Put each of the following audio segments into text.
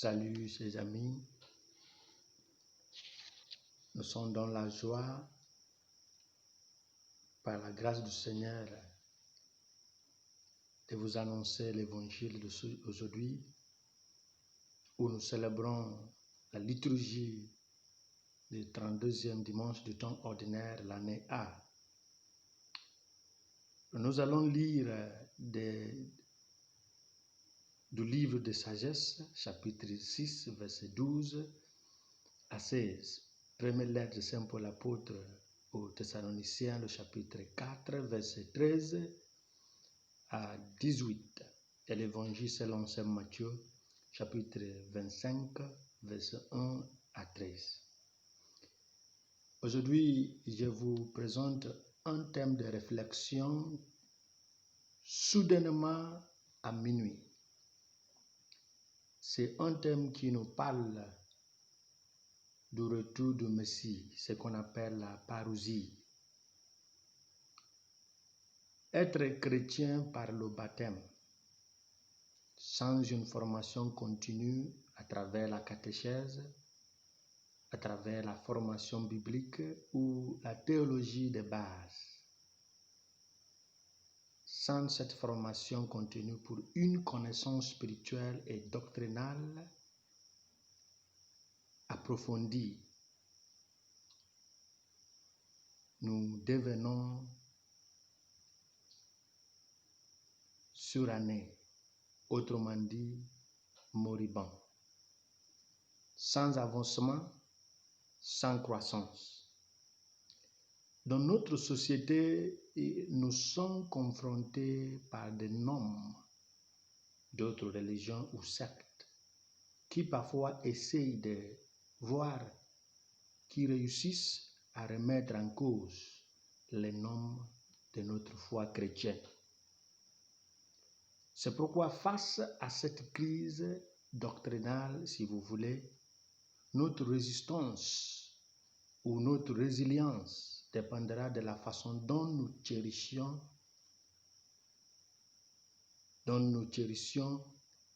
Salut chers amis, nous sommes dans la joie par la grâce du Seigneur de vous annoncer l'évangile d'aujourd'hui où nous célébrons la liturgie du 32e dimanche du temps ordinaire, l'année A. Nous allons lire du livre de sagesse, chapitre 6, verset 12 à 16. Première lettre de Saint Paul apôtre aux Thessaloniciens, le chapitre 4, verset 13 à 18. Et l'évangile selon Saint Matthieu, chapitre 25, verset 1 à 13. Aujourd'hui, je vous présente un thème de réflexion soudainement à minuit. C'est un thème qui nous parle du retour du Messie, ce qu'on appelle la parousie. Être chrétien par le baptême, sans une formation continue à travers la catéchèse, à travers la formation biblique ou la théologie de base. Sans cette formation continue pour une connaissance spirituelle et doctrinale approfondie, nous devenons surannés, autrement dit moribonds, sans avancement, sans croissance. Dans notre société, nous sommes confrontés par des noms d'autres religions ou sectes qui parfois essayent de voir qui réussissent à remettre en cause les noms de notre foi chrétienne. C'est pourquoi face à cette crise doctrinale, si vous voulez, notre résistance ou notre résilience dépendra de la façon dont nous chérissions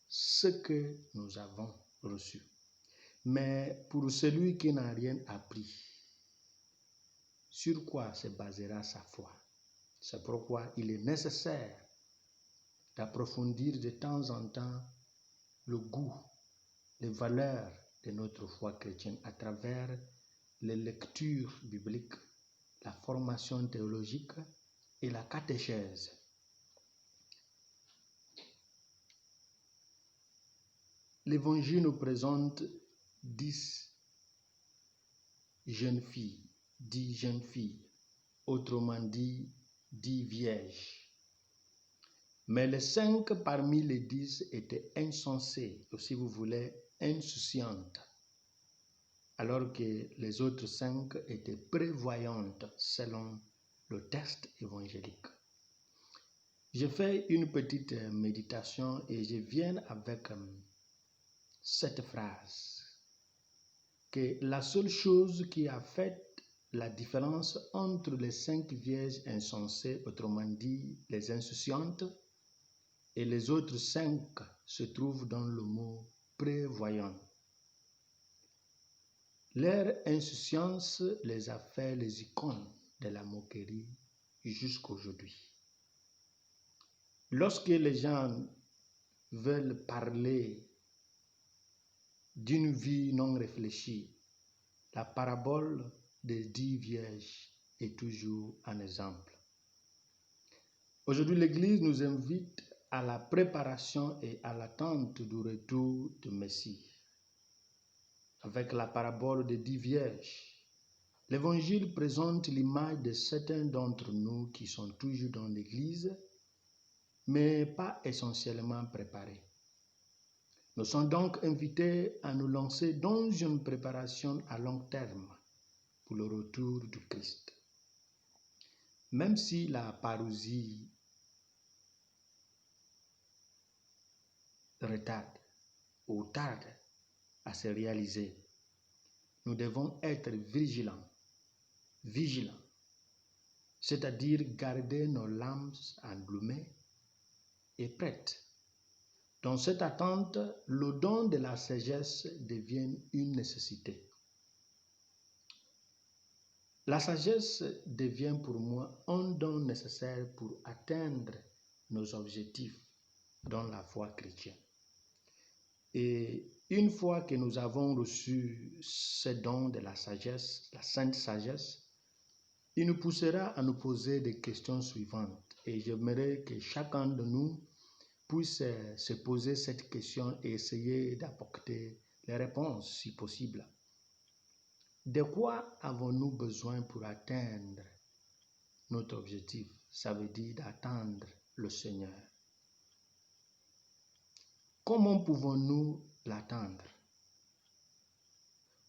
ce que nous avons reçu. Mais pour celui qui n'a rien appris, sur quoi se basera sa foi? C'est pourquoi il est nécessaire d'approfondir de temps en temps le goût, les valeurs de notre foi chrétienne à travers les lectures bibliques, la formation théologique et la catéchèse. L'Évangile nous présente 10 jeunes filles, autrement dit 10 vierges. Mais les 5 parmi les 10 étaient insensées, ou si vous voulez, insouciantes, alors que les autres 5 étaient prévoyantes selon le texte évangélique. Je fais une petite méditation et je viens avec cette phrase, que la seule chose qui a fait la différence entre les 5 vierges insensées, autrement dit les insouciantes, et les autres 5 se trouve dans le mot prévoyant. Leur insouciance les a fait les icônes de la moquerie jusqu'aujourd'hui. Lorsque les gens veulent parler d'une vie non réfléchie, la parabole des 10 vierges est toujours un exemple. Aujourd'hui, l'Église nous invite à la préparation et à l'attente du retour du Messie. Avec la parabole des 10 vierges, l'Évangile présente l'image de certains d'entre nous qui sont toujours dans l'Église, mais pas essentiellement préparés. Nous sommes donc invités à nous lancer dans une préparation à long terme pour le retour du Christ. Même si la parousie retarde ou tarde à se réaliser, nous devons être vigilants, c'est-à-dire garder nos lampes allumées et prêtes Dans cette attente, le don de la sagesse devient une nécessité. La sagesse devient pour moi un don nécessaire pour atteindre nos objectifs dans la foi chrétienne. Et une fois que nous avons reçu ce don de la sagesse, la sainte sagesse, il nous poussera à nous poser des questions suivantes. Et j'aimerais que chacun de nous puisse se poser cette question et essayer d'apporter les réponses si possible. De quoi avons-nous besoin pour atteindre notre objectif? Ça veut dire d'attendre le Seigneur. Comment pouvons-nous l'attendre?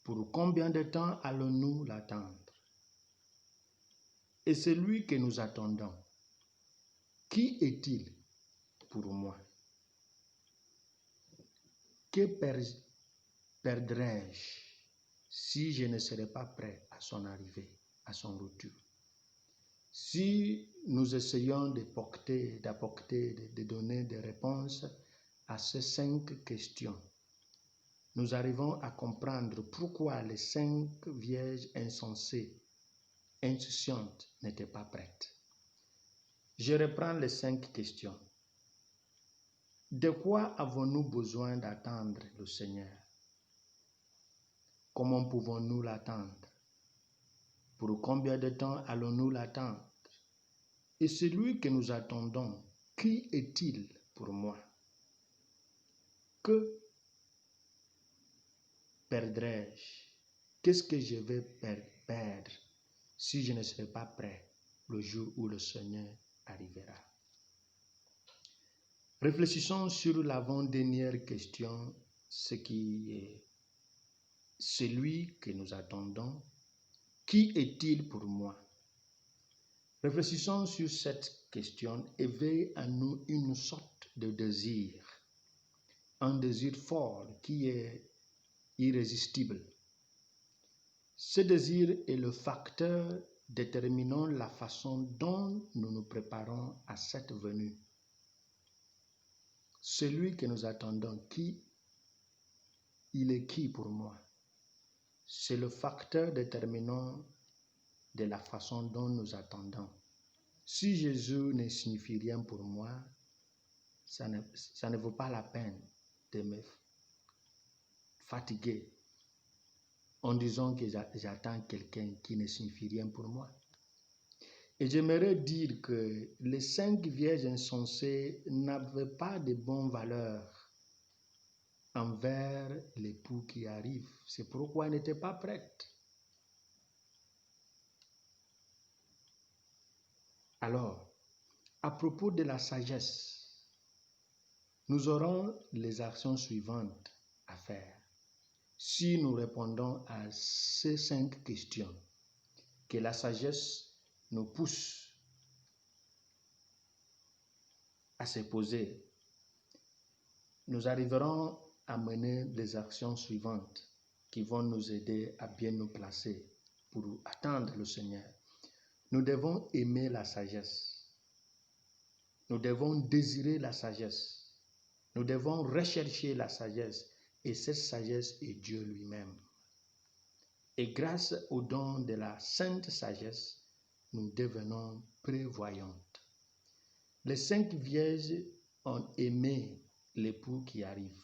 Pour combien de temps allons-nous l'attendre? Et celui que nous attendons, qui est-il pour moi? Que perdrai-je si je ne serai pas prêt à son arrivée, à son retour? Si nous essayons d'apporter, de donner des réponses à ces 5 questions, nous arrivons à comprendre pourquoi les 5 vierges insensées, insouciantes, n'étaient pas prêtes. Je reprends les 5 questions. De quoi avons-nous besoin d'attendre le Seigneur? Comment pouvons-nous l'attendre? Pour combien de temps allons-nous l'attendre? Et celui que nous attendons, qui est-il pour moi? Que perdrai-je? Qu'est-ce que je vais perdre si je ne serai pas prêt le jour où le Seigneur arrivera? Réfléchissons sur l'avant-dernière question, ce qui est celui que nous attendons. Qui est-il pour moi? Réfléchissons sur cette question et éveille à nous une sorte de désir, un désir fort qui est irrésistible. Ce désir est le facteur déterminant la façon dont nous nous préparons à cette venue. Celui que nous attendons, il est qui pour moi? C'est le facteur déterminant de la façon dont nous attendons. Si Jésus ne signifie rien pour moi, ça ne vaut pas la peine de me fatiguer en disant que j'attends quelqu'un qui ne signifie rien pour moi. Et j'aimerais dire que les 5 vierges insensées n'avaient pas de bonnes valeurs envers l'époux qui arrive. C'est pourquoi elles n'étaient pas prêtes. Alors, à propos de la sagesse, nous aurons les actions suivantes à faire. Si nous répondons à ces 5 questions, que la sagesse nous pousse à se poser, nous arriverons à mener les actions suivantes qui vont nous aider à bien nous placer pour attendre le Seigneur. Nous devons aimer la sagesse. Nous devons désirer la sagesse. Nous devons rechercher la sagesse. Et cette sagesse est Dieu lui-même. Et grâce au don de la sainte sagesse, nous devenons prévoyantes. Les 5 vierges ont aimé l'époux qui arrive.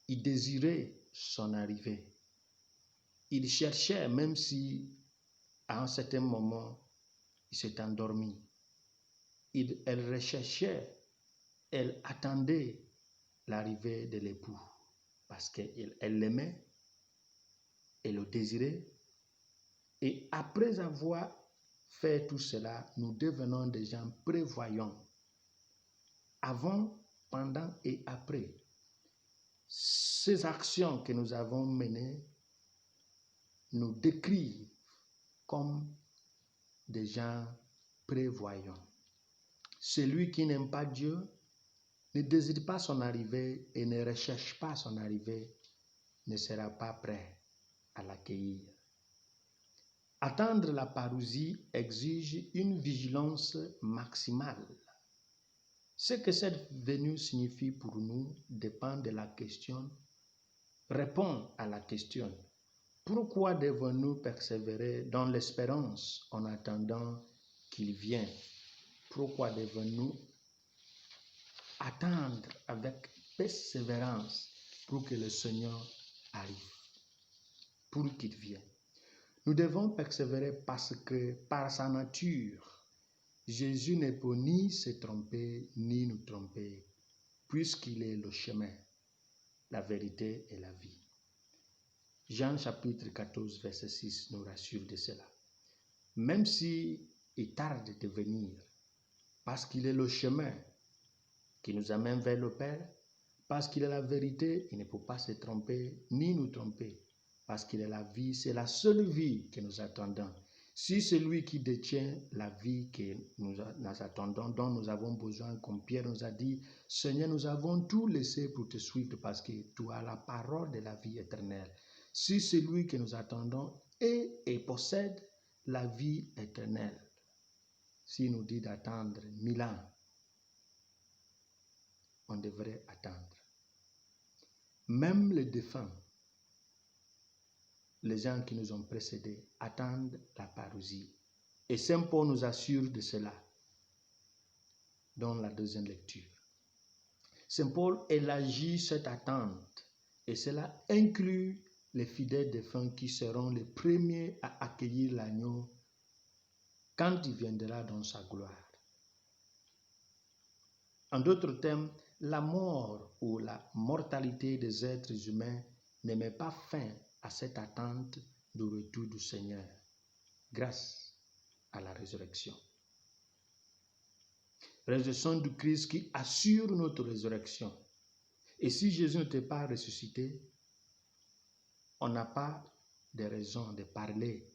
Ils désiraient son arrivée. Ils cherchaient, même si à un certain moment, il s'est endormi. Elles recherchaient, elles attendaient l'arrivée de l'époux parce qu'elles l'aimaient, elles le désiraient. Et après avoir fait tout cela, nous devenons des gens prévoyants. Avant, pendant et après. Ces actions que nous avons menées nous décrivent comme des gens prévoyants. Celui qui n'aime pas Dieu ne désire pas son arrivée et ne recherche pas son arrivée, ne sera pas prêt à l'accueillir. Attendre la parousie exige une vigilance maximale. Ce que cette venue signifie pour nous dépend de la question, répond à la question. Pourquoi devons-nous persévérer dans l'espérance en attendant qu'il vienne? Pourquoi devons-nous attendre avec persévérance pour que le Seigneur arrive, pour qu'il vienne? Nous devons persévérer parce que par sa nature, Jésus ne peut ni se tromper ni nous tromper, puisqu'il est le chemin, la vérité et la vie. Jean chapitre 14, verset 6 nous rassure de cela. Même s'il tarde de venir, parce qu'il est le chemin qui nous amène vers le Père, parce qu'il est la vérité, il ne peut pas se tromper ni nous tromper, parce qu'il est la vie, c'est la seule vie que nous attendons. Si celui qui détient la vie que nous attendons, dont nous avons besoin, comme Pierre nous a dit, Seigneur, nous avons tout laissé pour te suivre parce que tu as la parole de la vie éternelle. Si celui que nous attendons est et possède la vie éternelle, s'il nous dit d'attendre 1000 ans, on devrait attendre. Même les défunts, les gens qui nous ont précédés, attendent la parousie. Et Saint Paul nous assure de cela dans la deuxième lecture. Saint Paul élargit cette attente et cela inclut les fidèles défunts qui seront les premiers à accueillir l'agneau quand il viendra dans sa gloire. En d'autres termes, la mort ou la mortalité des êtres humains ne met pas fin à cette attente du retour du Seigneur grâce à la résurrection. Résurrection du Christ qui assure notre résurrection. Et si Jésus n'était pas ressuscité, on n'a pas de raison de parler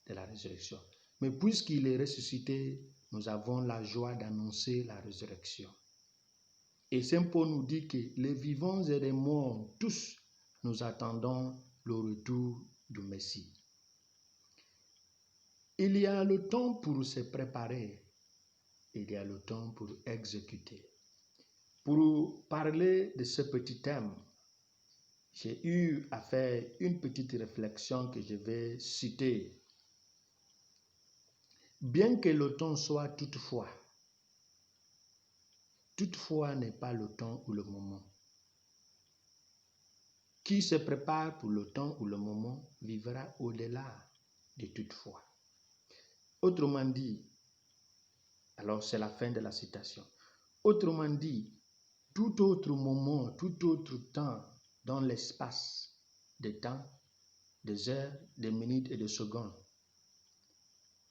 de la résurrection. Mais puisqu'il est ressuscité, nous avons la joie d'annoncer la résurrection. Et Saint Paul nous dit que les vivants et les morts, tous, nous attendons le retour du Messie. Il y a le temps pour se préparer. Il y a le temps pour exécuter. Pour parler de ce petit thème, j'ai eu à faire une petite réflexion que je vais citer. Bien que le temps soit toutefois n'est pas le temps ou le moment. Qui se prépare pour le temps ou le moment vivra au-delà de toutefois. Autrement dit, alors c'est la fin de la citation. Autrement dit, tout autre moment, tout autre temps dans l'espace des temps, des heures, des minutes et des secondes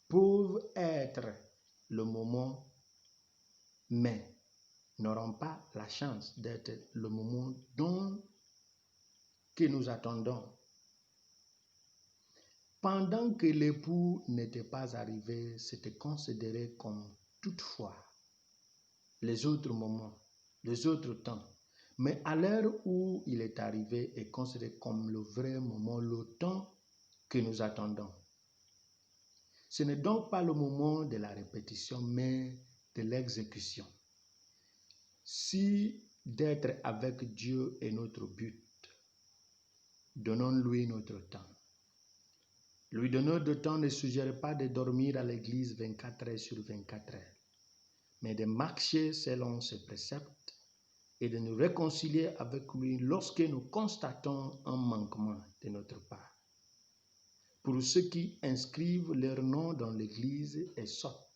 peuvent être le moment, mais n'auront pas la chance d'être le moment que nous attendons. Pendant que l'époux n'était pas arrivé, c'était considéré comme toutefois les autres moments, les autres temps. Mais à l'heure où il est arrivé est considéré comme le vrai moment, le temps que nous attendons. Ce n'est donc pas le moment de la répétition, mais de l'exécution. Si d'être avec Dieu est notre but, donnons-lui notre temps. Lui donner de temps ne suggère pas de dormir à l'église 24 heures sur 24 heures, mais de marcher selon ses préceptes et de nous réconcilier avec lui lorsque nous constatons un manquement de notre part. Pour ceux qui inscrivent leur nom dans l'église et sortent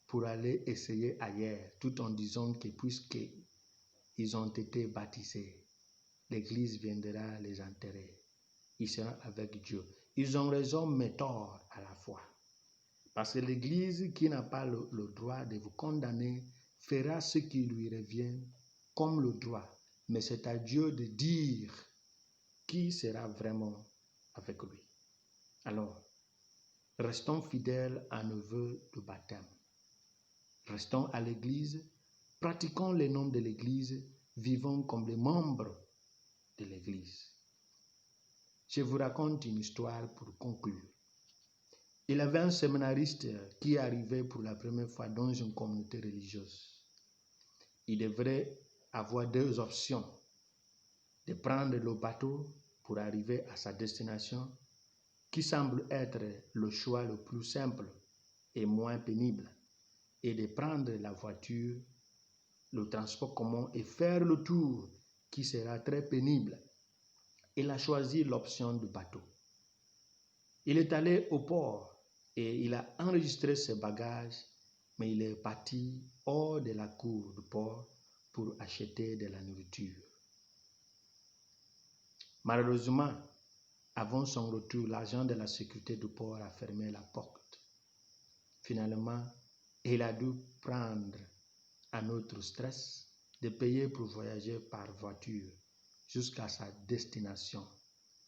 pour aller essayer ailleurs, tout en disant que puisqu'ils ont été baptisés, l'église viendra les enterrer. Ils seront avec Dieu. Ils ont raison mais tort à la fois. Parce que l'église qui n'a pas le droit de vous condamner fera ce qui lui revient comme le droit. Mais c'est à Dieu de dire qui sera vraiment avec lui. Alors, restons fidèles à nos vœux de baptême. Restons à l'église, pratiquons les normes de l'église, vivons comme les membres de l'église. Je vous raconte une histoire pour conclure. Il avait un séminariste qui arrivait pour la première fois dans une communauté religieuse. Il devrait avoir deux options: de prendre le bateau pour arriver à sa destination, qui semble être le choix le plus simple et moins pénible, et de prendre la voiture, le transport commun et faire le tour, qui sera très pénible. Il a choisi l'option du bateau. Il est allé au port et il a enregistré ses bagages, mais il est parti hors de la cour du port pour acheter de la nourriture. Malheureusement, avant son retour, l'agent de la sécurité du port a fermé la porte. Finalement, il a dû prendre un autre stress de payer pour voyager par voiture jusqu'à sa destination,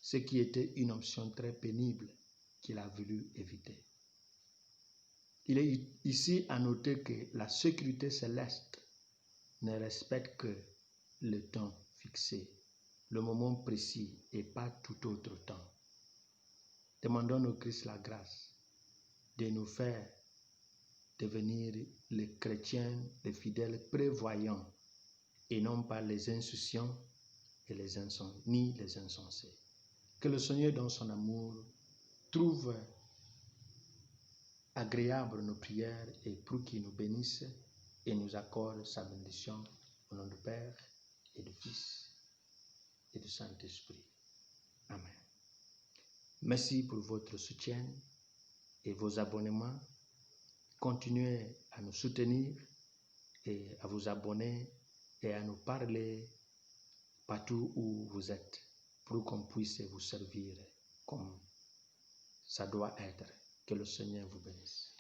ce qui était une option très pénible qu'il a voulu éviter. Il est ici à noter que la sécurité céleste ne respecte que le temps fixé, le moment précis et pas tout autre temps. Demandons au Christ la grâce de nous faire devenir les chrétiens, les fidèles prévoyants et non pas les insouciants et ni les insensés. Que le Seigneur, dans son amour, trouve agréable nos prières et pour qu'il nous bénisse et nous accorde sa bénédiction au nom du Père et du Fils et du Saint-Esprit. Amen. Merci pour votre soutien et vos abonnements. Continuez à nous soutenir et à vous abonner et à nous parler partout où vous êtes pour qu'on puisse vous servir comme ça doit être. Que le Seigneur vous bénisse.